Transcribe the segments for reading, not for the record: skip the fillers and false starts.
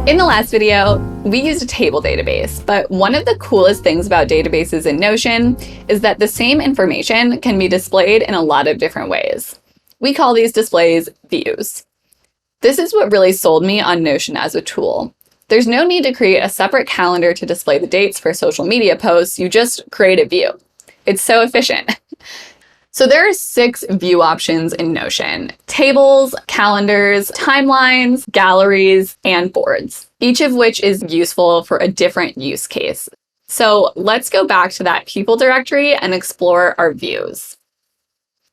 In the last video, we used a table database, but one of the coolest things about databases in Notion is that the same information can be displayed in a lot of different ways. We call these displays views. This is what really sold me on Notion as a tool. There's no need to create a separate calendar to display the dates for social media posts, you just create a view. It's so efficient. So there are 6 view options in Notion: tables, calendars, timelines, galleries, and boards, each of which is useful for a different use case. So let's go back to that people directory and explore our views.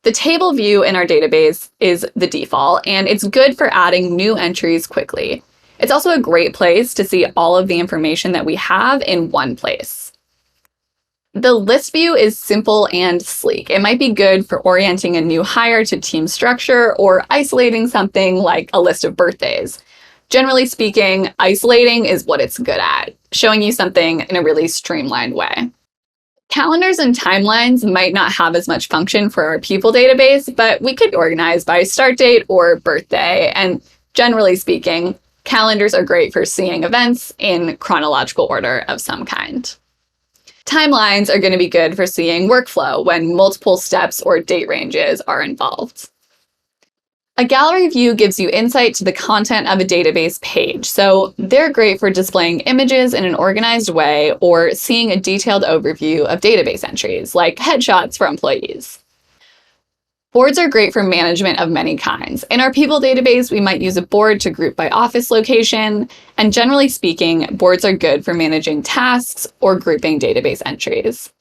The table view in our database is the default, and it's good for adding new entries quickly. It's also a great place to see all of the information that we have in one place. The list view is simple and sleek. It might be good for orienting a new hire to team structure or isolating something like a list of birthdays. Generally speaking, isolating is what it's good at, showing you something in a really streamlined way. Calendars and timelines might not have as much function for our people database, but we could organize by start date or birthday. And generally speaking, calendars are great for seeing events in chronological order of some kind. Timelines are going to be good for seeing workflow when multiple steps or date ranges are involved. A gallery view gives you insight to the content of a database page, so they're great for displaying images in an organized way or seeing a detailed overview of database entries, like headshots for employees. Boards are great for management of many kinds. In our people database, we might use a board to group by office location, and generally speaking, boards are good for managing tasks or grouping database entries.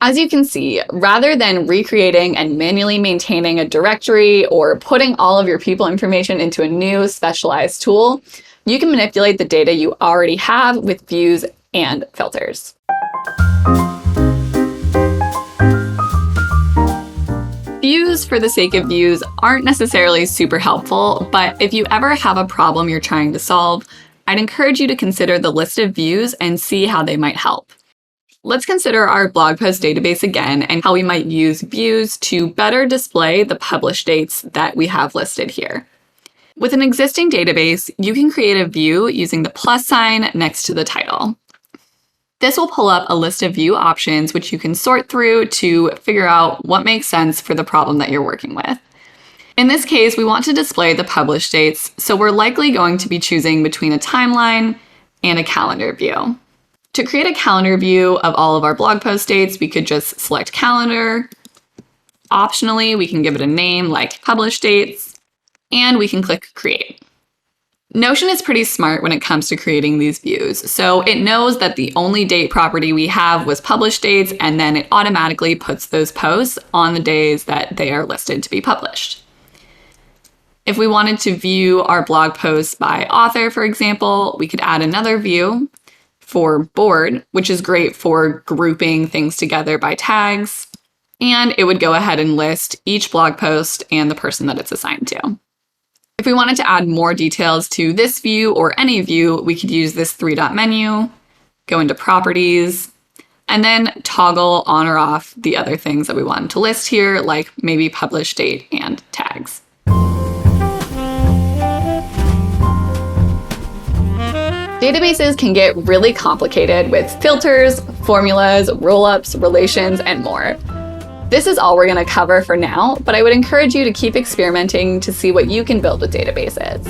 As you can see, rather than recreating and manually maintaining a directory or putting all of your people information into a new specialized tool, you can manipulate the data you already have with views and filters. Views for the sake of views aren't necessarily super helpful, but if you ever have a problem you're trying to solve, I'd encourage you to consider the list of views and see how they might help. Let's consider our blog post database again and how we might use views to better display the published dates that we have listed here. With an existing database, you can create a view using the plus sign next to the title. This will pull up a list of view options which you can sort through to figure out what makes sense for the problem that you're working with. In this case, we want to display the published dates, so we're likely going to be choosing between a timeline and a calendar view. To create a calendar view of all of our blog post dates, we could just select calendar. Optionally, we can give it a name like published dates, and we can click create. Notion is pretty smart when it comes to creating these views, so it knows that the only date property we have was published dates, and then it automatically puts those posts on the days that they are listed to be published. If we wanted to view our blog posts by author, for example, we could add another view for board, which is great for grouping things together by tags, and it would go ahead and list each blog post and the person that it's assigned to. If we wanted to add more details to this view or any view, we could use this 3-dot menu, go into properties, and then toggle on or off the other things that we wanted to list here, like maybe published date and tags. Databases can get really complicated with filters, formulas, rollups, relations, and more. This is all we're going to cover for now, but I would encourage you to keep experimenting to see what you can build with databases.